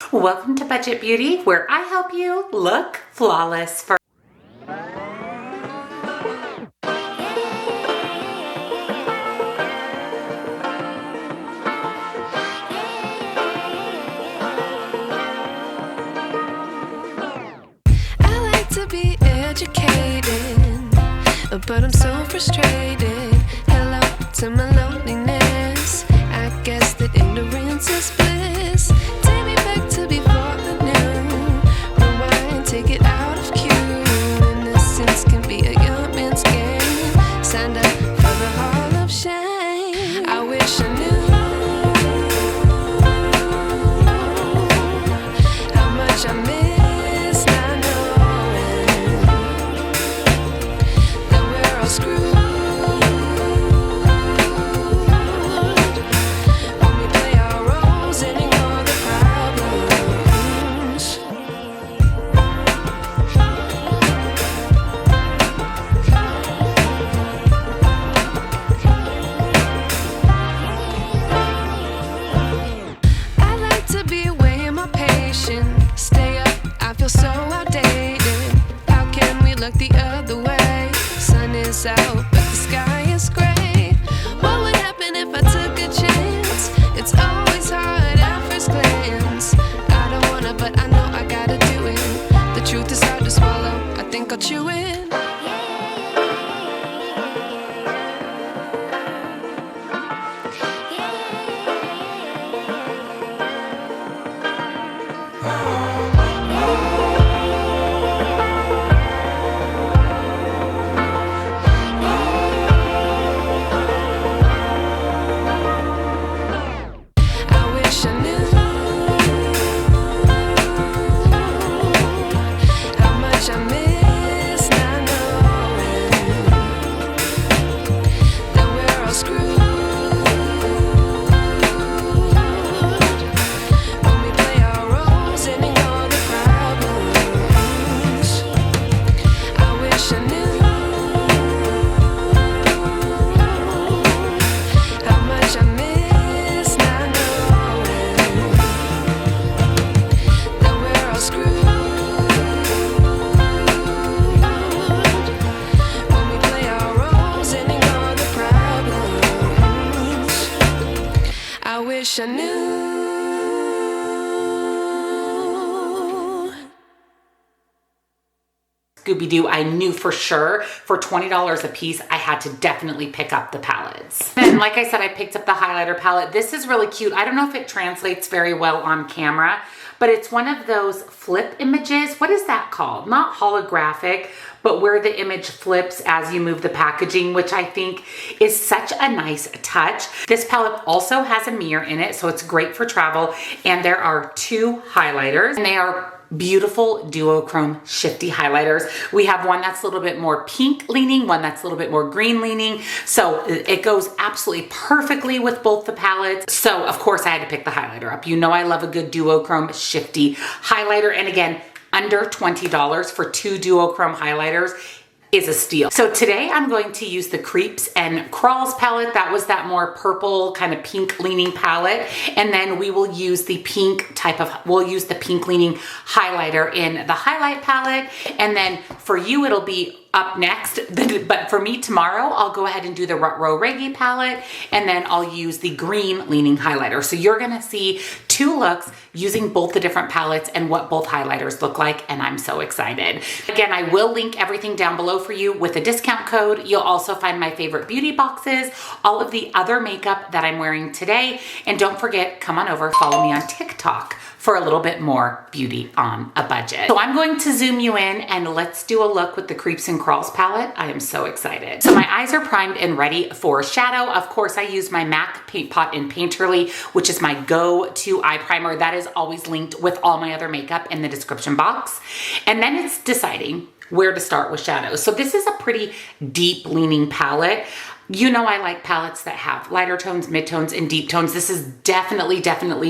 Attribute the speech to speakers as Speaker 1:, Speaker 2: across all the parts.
Speaker 1: Welcome to Budget Beauty, where I help you look flawless for
Speaker 2: I like to be educated, but I'm so frustrated. Hello to my loneliness. I guess that ignorance is bliss. Take me back to before I knew. Rewind, take it out of cue. Innocence can be a young man's game. Signed up for the hall of shame. I wish I knew how much I miss not knowing that we're all screwed. When we play our roles and ignore the problems. I like to be away in my patience. Stay up, I feel so outdated. How can we look the other way? Sun is out, but the sky is gray. What would happen if I took a chance? It's always hard at first glance. I don't wanna, but I know I gotta do it. The truth is hard to swallow, I think I'll chew it. I wish I knew how much I miss not knowing that we're all screwed. When we play our roles and ignore the problems. I wish I knew how much I miss not knowing that we're all screwed. When we play our roles and ignore the problems. I wish I knew.
Speaker 1: Scooby Doo. I knew for sure for $20 a piece, I had to definitely pick up the palettes. And like I said, I picked up the highlighter palette. This is really cute. I don't know if it translates very well on camera, but it's one of those flip images. What is that called? Not holographic, but where the image flips as you move the packaging, which I think is such a nice touch. This palette also has a mirror in it, so it's great for travel. And there are two highlighters, and they are beautiful duochrome shifty highlighters. We have one that's a little bit more pink leaning, one that's a little bit more green leaning. So it goes absolutely perfectly with both the palettes. So of course I had to pick the highlighter up. You know I love a good duochrome shifty highlighter. And again, under $20 for two duochrome highlighters is a steal. So today I'm going to use the Creeps and Crawls palette. That was that more purple kind of pink leaning palette. And then we will use the pink leaning highlighter in the highlight palette. And then for you, it'll be up next. But for me tomorrow, I'll go ahead and do the Rutro Reggae palette. And then I'll use the green leaning highlighter. So you're gonna see two looks using both the different palettes and what both highlighters look like. And I'm so excited. Again, I will link everything down below for you with a discount code. You'll also find my favorite beauty boxes, all of the other makeup that I'm wearing today. And don't forget, come on over, follow me on TikTok for a little bit more beauty on a budget. So I'm going to zoom you in and let's do a look with the Creeps and Crawls palette. I am so excited. So my eyes are primed and ready for shadow. Of course, I use my MAC Paint Pot in Painterly, which is my go-to eye primer. That is always linked with all my other makeup in the description box. And then it's deciding where to start with shadows. So this is a pretty deep leaning palette. You know I like palettes that have lighter tones, mid-tones, and deep tones. This is definitely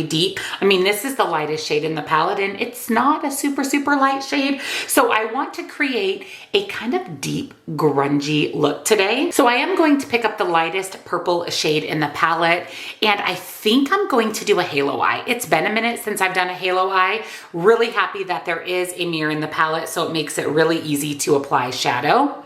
Speaker 1: deep. I mean, this is the lightest shade in the palette, and it's not a super light shade. So I want to create a kind of deep, grungy look today. So I am going to pick up the lightest purple shade in the palette, and I think I'm going to do a halo eye. It's been a minute since I've done a halo eye. Really happy that there is a mirror in the palette, so it makes it really easy to apply shadow.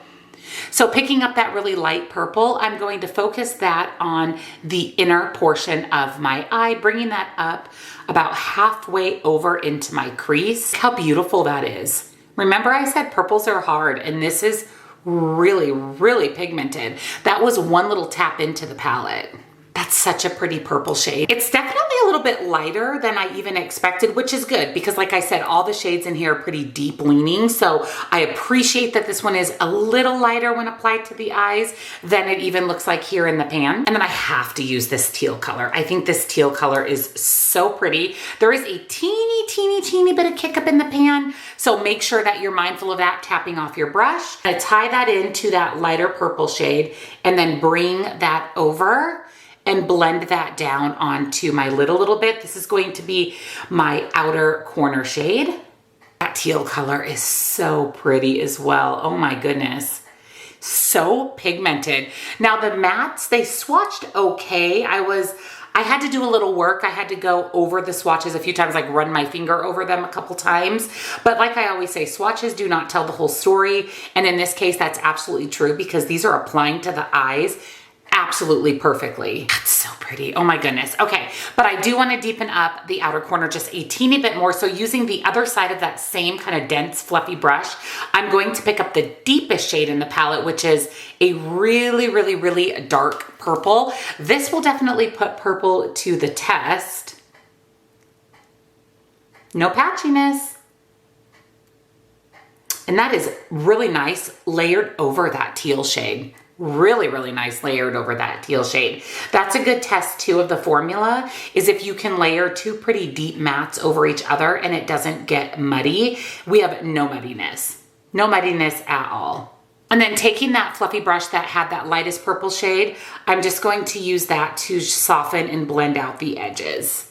Speaker 1: So picking up that really light purple, I'm going to focus that on the inner portion of my eye, bringing that up about halfway over into my crease. How beautiful that is. Remember I said purples are hard, and this is really pigmented. That was one little tap into the palette. That's such a pretty purple shade. It's definitely a little bit lighter than I even expected, which is good because like I said, all the shades in here are pretty deep leaning. So I appreciate that this one is a little lighter when applied to the eyes than it even looks like here in the pan. And then I have to use this teal color. I think this teal color is so pretty. There is a teeny bit of kick up in the pan. So make sure that you're mindful of that, tapping off your brush. I tie that into that lighter purple shade and then bring that over and blend that down onto my lid a little bit. This is going to be my outer corner shade. That teal color is so pretty as well. Oh my goodness. So pigmented. Now the mattes, they swatched okay. I had to do a little work. I had to go over the swatches a few times, like run my finger over them a couple times. But like I always say, swatches do not tell the whole story. And in this case, that's absolutely true because these are applying to the eyes absolutely perfectly. That's so pretty. Oh my goodness. Okay, but I do want to deepen up the outer corner just a teeny bit more. So using the other side of that same kind of dense, fluffy brush, I'm going to pick up the deepest shade in the palette, which is a really dark purple. This will definitely put purple to the test. No patchiness. And that is really nice layered over that teal shade. Really nice layered over that teal shade. That's a good test too of the formula, is if you can layer two pretty deep mattes over each other and it doesn't get muddy. We have no muddiness at all. And then taking that fluffy brush that had that lightest purple shade, I'm just going to use that to soften and blend out the edges.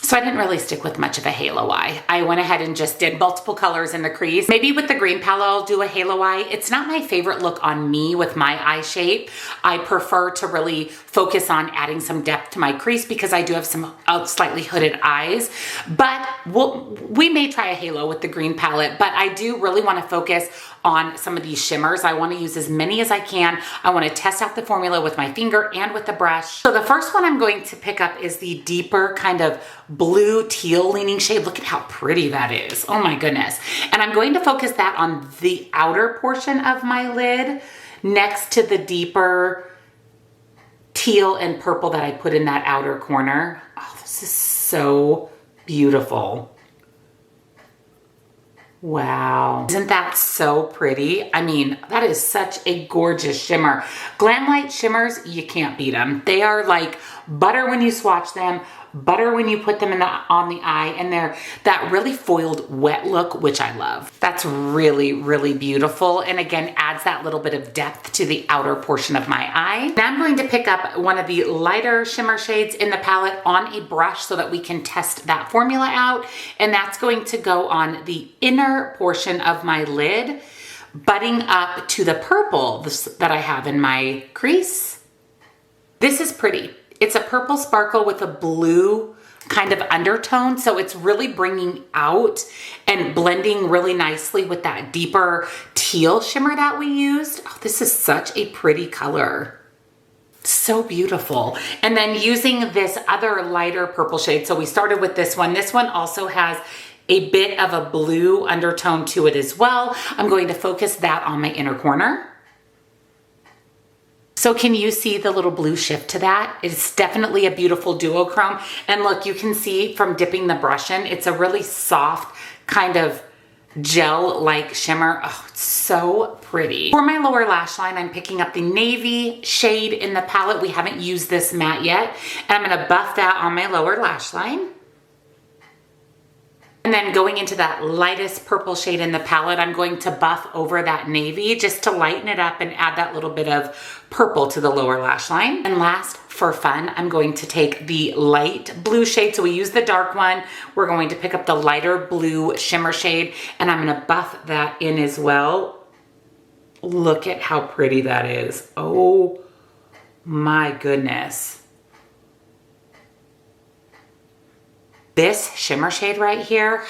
Speaker 1: So I didn't really stick with much of a halo eye. I went ahead and just did multiple colors in the crease. Maybe with the green palette, I'll do a halo eye. It's not my favorite look on me with my eye shape. I prefer to really focus on adding some depth to my crease because I do have some slightly hooded eyes. But we may try a halo with the green palette, but I do really want to focus on some of these shimmers. I want to use as many as I can. I want to test out the formula with my finger and with the brush. So the first one I'm going to pick up is the deeper kind of blue teal leaning shade. Look at how pretty that is. Oh my goodness. And I'm going to focus that on the outer portion of my lid next to the deeper teal and purple that I put in that outer corner. Oh, this is so beautiful. Wow. Isn't that so pretty? I mean, that is such a gorgeous shimmer. Glamlite shimmers, you can't beat them. They are like butter when you swatch them, butter when you put them on the eye, and they're that really foiled wet look, which I love. That's really beautiful, and again adds that little bit of depth to the outer portion of my eye. Now I'm going to pick up one of the lighter shimmer shades in the palette on a brush so that we can test that formula out, and that's going to go on the inner portion of my lid, butting up to the purple that I have in my crease. This is pretty. It's a purple sparkle with a blue kind of undertone. So it's really bringing out and blending really nicely with that deeper teal shimmer that we used. Oh, this is such a pretty color. So beautiful. And then using this other lighter purple shade. So we started with this one. This one also has a bit of a blue undertone to it as well. I'm going to focus that on my inner corner. So can you see the little blue shift to that? It's definitely a beautiful duochrome. And look, you can see from dipping the brush in, it's a really soft kind of gel-like shimmer. Oh, it's so pretty. For my lower lash line, I'm picking up the navy shade in the palette. We haven't used this matte yet. And I'm gonna buff that on my lower lash line. And then going into that lightest purple shade in the palette, I'm going to buff over that navy just to lighten it up and add that little bit of purple to the lower lash line. And last, for fun, I'm going to take the light blue shade. So we use the dark one. We're going to pick up the lighter blue shimmer shade, and I'm gonna buff that in as well. Look at how pretty that is. Oh my goodness. This shimmer shade right here,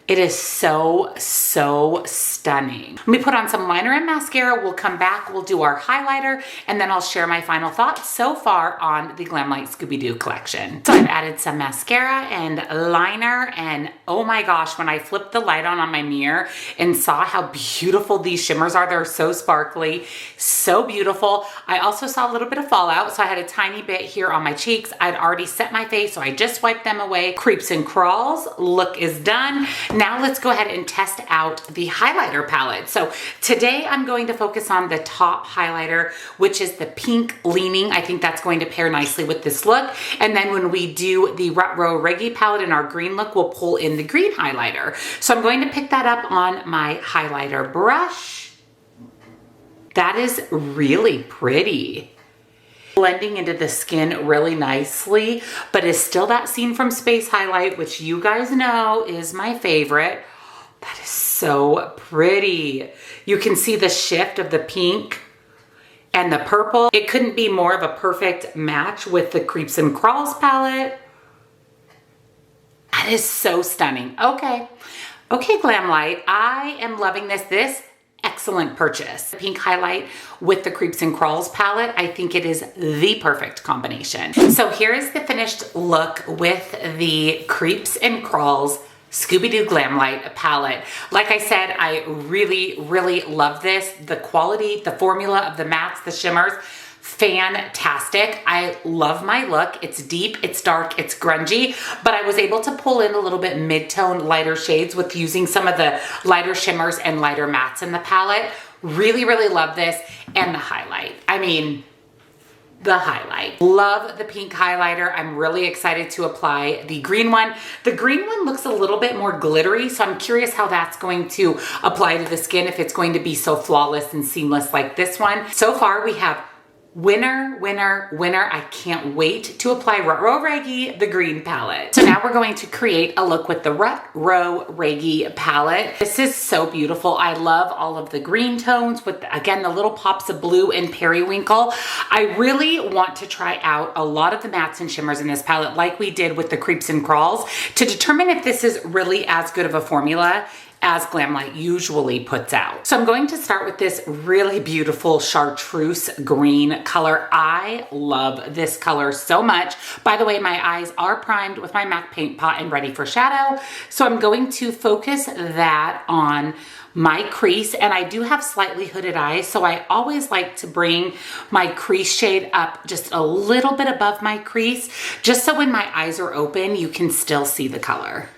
Speaker 1: it is so stunning. Let me put on some liner and mascara. We'll come back, we'll do our highlighter, and then I'll share my final thoughts so far on the Glamlite Scooby Doo collection. So I've added some mascara and liner, and oh my gosh, when I flipped the light on my mirror and saw how beautiful these shimmers are, they're so sparkly, so beautiful. I also saw a little bit of fallout, so I had a tiny bit here on my cheeks. I'd already set my face, so I just wiped them away. Creeps and crawls, look is done. Now let's go ahead and test out the highlighter palette. So today I'm going to focus on the top highlighter, which is the pink leaning. I think that's going to pair nicely with this look. And then when we do the Retro Reggae palette in our green look, we'll pull in the green highlighter. So I'm going to pick that up on my highlighter brush. That is really pretty. Blending into the skin really nicely, but is still that scene from Space Highlight, which you guys know is my favorite. That is so pretty. You can see the shift of the pink and the purple. It couldn't be more of a perfect match with the Creeps and Crawls palette. That is so stunning. Okay, Glamlite, I am loving this. Excellent purchase. The pink highlight with the Creeps and Crawls palette, I think it is the perfect combination. So here is the finished look with the Creeps and Crawls Scooby Doo Glamlite palette. Like I said, I really love this. The quality, the formula of the mattes, the shimmers, fantastic. I love my look. It's deep, it's dark, it's grungy, but I was able to pull in a little bit mid-tone lighter shades with using some of the lighter shimmers and lighter mattes in the palette. Really love this. And the highlight. I mean, the highlight. Love the pink highlighter. I'm really excited to apply the green one. The green one looks a little bit more glittery, so I'm curious how that's going to apply to the skin, if it's going to be so flawless and seamless like this one. So far we have winner. I can't wait to apply Retro Reggae, the green palette. So now we're going to create a look with the Retro Reggae palette. This is so beautiful. I love all of the green tones with, again, the little pops of blue and periwinkle. I really want to try out a lot of the mattes and shimmers in this palette, like we did with the Creeps and Crawls, to determine if this is really as good of a formula as Glamlite usually puts out. So I'm going to start with this really beautiful chartreuse green color. I love this color so much. By the way, my eyes are primed with my MAC paint pot and ready for shadow. So I'm going to focus that on my crease, and I do have slightly hooded eyes, so I always like to bring my crease shade up just a little bit above my crease, just so when my eyes are open, you can still see the color.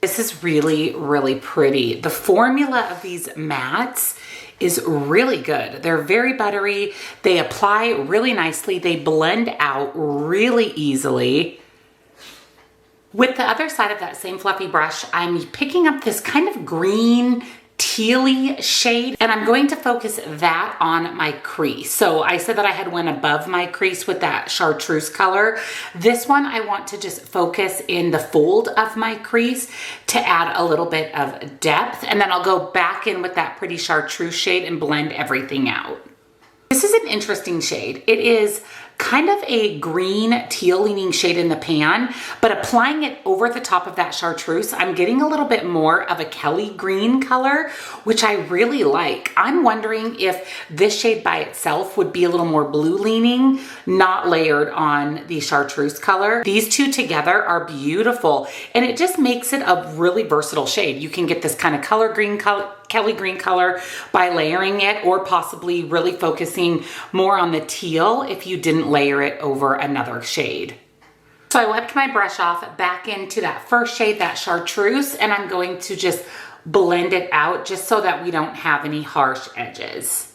Speaker 1: This is really pretty. The formula of these mattes is really good. They're very buttery. They apply really nicely. They blend out really easily. With the other side of that same fluffy brush, I'm picking up this kind of green tealy shade, and I'm going to focus that on my crease. So I said that I had one above my crease with that chartreuse color. This one I want to just focus in the fold of my crease to add a little bit of depth, and then I'll go back in with that pretty chartreuse shade and blend everything out. This is an interesting shade. It is kind of a green teal leaning shade in the pan, but applying it over the top of that chartreuse, I'm getting a little bit more of a Kelly green color, which I really like. I'm wondering if this shade by itself would be a little more blue leaning, not layered on the chartreuse color. These two together are beautiful, and it just makes it a really versatile shade. You can get this kind of color green color, Kelly green color, by layering it, or possibly really focusing more on the teal if you didn't layer it over another shade. So I wiped my brush off back into that first shade, that chartreuse, and I'm going to just blend it out just so that we don't have any harsh edges.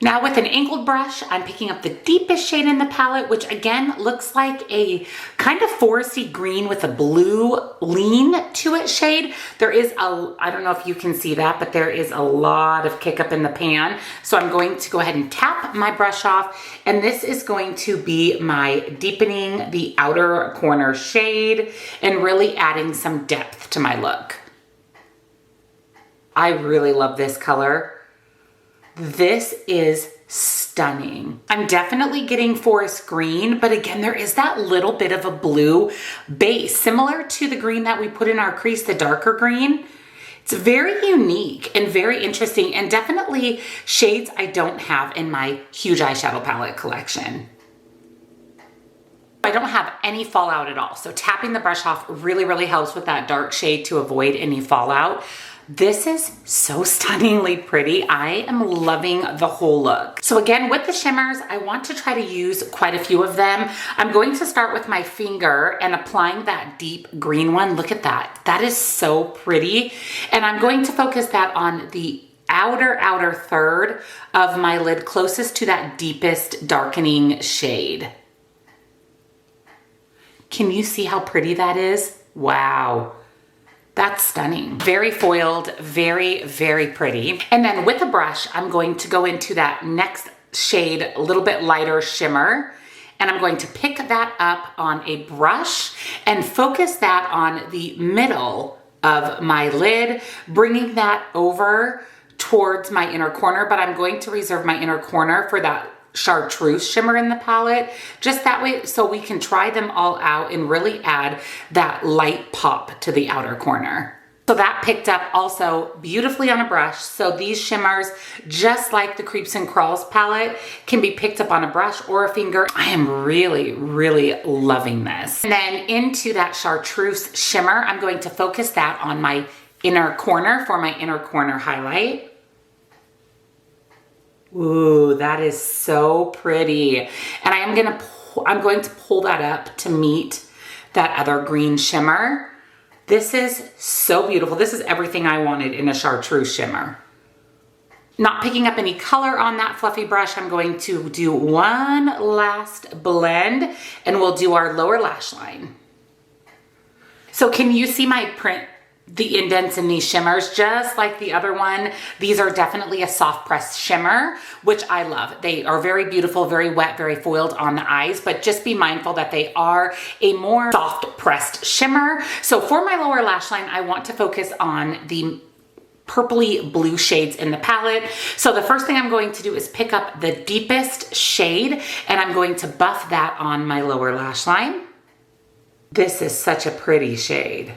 Speaker 1: Now with an angled brush, I'm picking up the deepest shade in the palette, which again looks like a kind of foresty green with a blue lean to it shade. There is I don't know if you can see that, but there is a lot of kick up in the pan. So I'm going to go ahead and tap my brush off, and this is going to be my deepening the outer corner shade and really adding some depth to my look. I really love this color. This is stunning. I'm definitely getting forest green, but again, there is that little bit of a blue base, similar to the green that we put in our crease, the darker green. It's very unique and very interesting, and definitely shades I don't have in my huge eyeshadow palette collection. I don't have any fallout at all, so tapping the brush off really, really helps with that dark shade to avoid any fallout. This is so stunningly pretty. I am loving the whole look. So again, with the shimmers, I want to try to use quite a few of them. I'm going to start with my finger and applying that deep green one. Look at that. That is so pretty. And I'm going to focus that on the outer third of my lid, closest to that deepest darkening shade. Can you see how pretty that is? Wow. That's stunning. Very foiled, very, very pretty. And then with a brush, I'm going to go into that next shade, a little bit lighter shimmer, and I'm going to pick that up on a brush and focus that on the middle of my lid, bringing that over towards my inner corner, but I'm going to reserve my inner corner for that chartreuse shimmer in the palette, just that way so we can try them all out and really add that light pop to the outer corner. So that picked up also beautifully on a brush. So these shimmers, just like the Creeps and Crawls palette, can be picked up on a brush or a finger. I am really, really loving this. And then into that chartreuse shimmer, I'm going to focus that on my inner corner for my inner corner highlight. Ooh, that is so pretty. And I'm going to pull that up to meet that other green shimmer. This is so beautiful. This is everything I wanted in a chartreuse shimmer. Not picking up any color on that fluffy brush, I'm going to do one last blend and we'll do our lower lash line. So can you see my print? The indents in these shimmers, just like the other one. These are definitely a soft pressed shimmer, which I love. They are very beautiful, very wet, very foiled on the eyes, but just be mindful that they are a more soft pressed shimmer. So for my lower lash line, I want to focus on the purpley blue shades in the palette. So the first thing I'm going to do is pick up the deepest shade and I'm going to buff that on my lower lash line. This is such a pretty shade.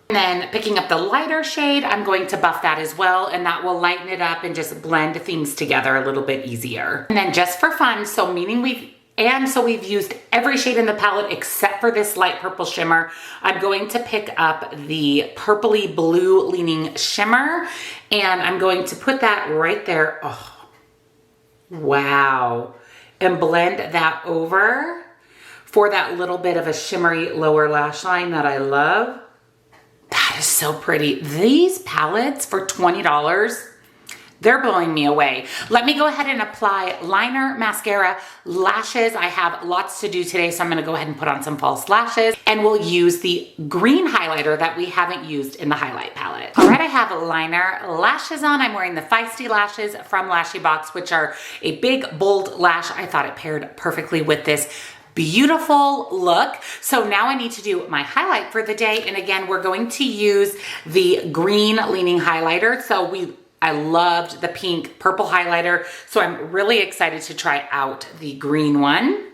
Speaker 1: And then picking up the lighter shade, I'm going to buff that as well, and that will lighten it up and just blend things together a little bit easier. And then just for fun, so we've used every shade in the palette except for this light purple shimmer. I'm going to pick up the purpley blue leaning shimmer and I'm going to put that right there. Oh, wow. And blend that over for that little bit of a shimmery lower lash line that I love. That is so pretty. These palettes for $20, they're blowing me away. Let me go ahead and apply liner, mascara, lashes. I have lots to do today, so I'm gonna go ahead and put on some false lashes, and we'll use the green highlighter that we haven't used in the highlight palette. All right, I have liner, lashes on. I'm wearing the Feisty lashes from Lashy-Box, which are a big, bold lash. I thought it paired perfectly with this beautiful look. So now I need to do my highlight for the day. And again, we're going to use the green leaning highlighter. So I loved the pink purple highlighter. So I'm really excited to try out the green one.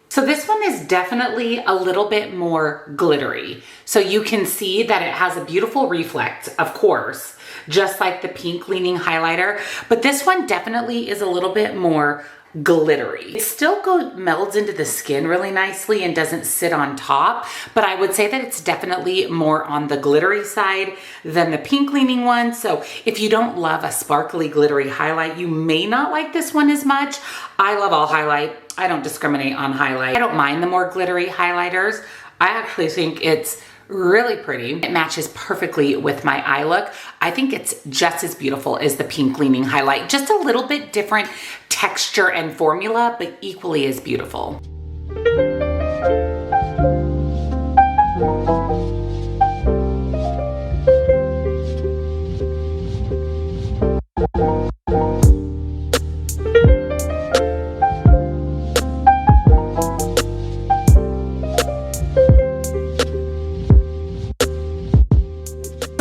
Speaker 1: So this one is definitely a little bit more glittery. So you can see that it has a beautiful reflect, of course, just like the pink leaning highlighter. But this one definitely is a little bit more glittery. It still melds into the skin really nicely and doesn't sit on top, but I would say that it's definitely more on the glittery side than the pink leaning one. So if you don't love a sparkly glittery highlight, you may not like this one as much. I love all highlight. I don't discriminate on highlight. I don't mind the more glittery highlighters. I actually think it's really pretty. It matches perfectly with my eye look. I think it's just as beautiful as the pink leaning highlight. Just a little bit different texture and formula, but equally as beautiful.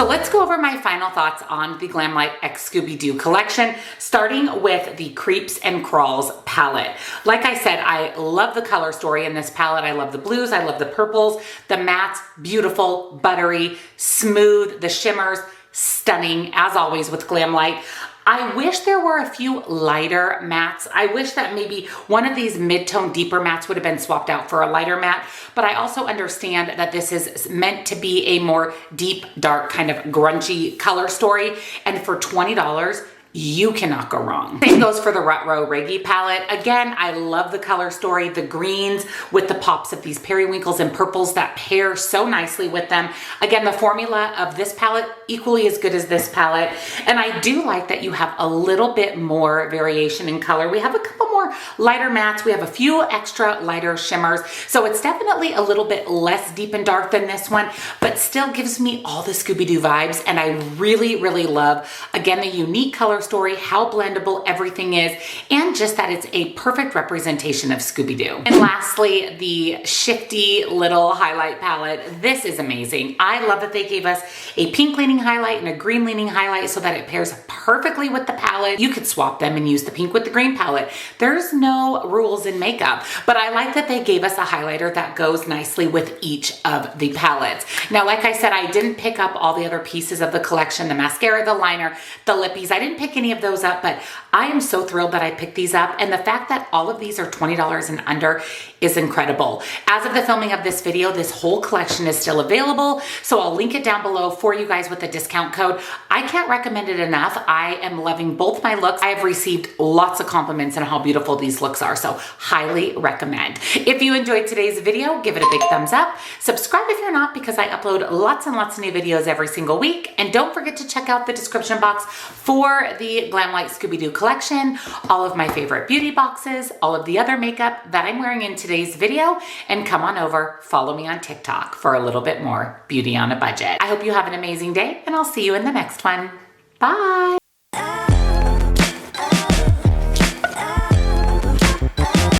Speaker 1: Let's go over my final thoughts on the Glamlite X Scooby Doo collection, starting with the Creeps and Crawls palette. Like I said, I love the color story in this palette. I love the blues, I love the purples, the mattes, beautiful, buttery, smooth, the shimmers, stunning, as always with Glamlite. I wish there were a few lighter mattes. I wish that maybe one of these mid-tone deeper mattes would have been swapped out for a lighter matte, but I also understand that this is meant to be a more deep, dark, kind of grungy color story, and for $20, you cannot go wrong. Same goes for the Retro Reggae palette. Again, I love the color story, the greens with the pops of these periwinkles and purples that pair so nicely with them. Again, the formula of this palette equally as good as this palette. And I do like that you have a little bit more variation in color. We have a couple more lighter mattes. We have a few extra lighter shimmers. So it's definitely a little bit less deep and dark than this one, but still gives me all the Scooby Doo vibes. And I really, really love, again, the unique color story, how blendable everything is, and just that it's a perfect representation of Scooby Doo. And lastly, the shifty little highlight palette. This is amazing. I love that they gave us a pink leaning highlight and a green leaning highlight so that it pairs perfectly with the palette. You could swap them and use the pink with the green palette. There's no rules in makeup, but I like that they gave us a highlighter that goes nicely with each of the palettes. Now, like I said, I didn't pick up all the other pieces of the collection, the mascara, the liner, the lippies. I didn't pick any of those up, but I am so thrilled that I picked these up. And the fact that all of these are $20 and under is incredible. As of the filming of this video, this whole collection is still available. So I'll link it down below for you guys with a discount code. I can't recommend it enough. I am loving both my looks. I have received lots of compliments on how beautiful these looks are. So highly recommend. If you enjoyed today's video, give it a big thumbs up. Subscribe if you're not, because I upload lots and lots of new videos every single week. And don't forget to check out the description box for the Glamlite Scooby Doo collection, all of my favorite beauty boxes, all of the other makeup that I'm wearing in today's video, and come on over, follow me on TikTok for a little bit more beauty on a budget. I hope you have an amazing day, and I'll see you in the next one. Bye.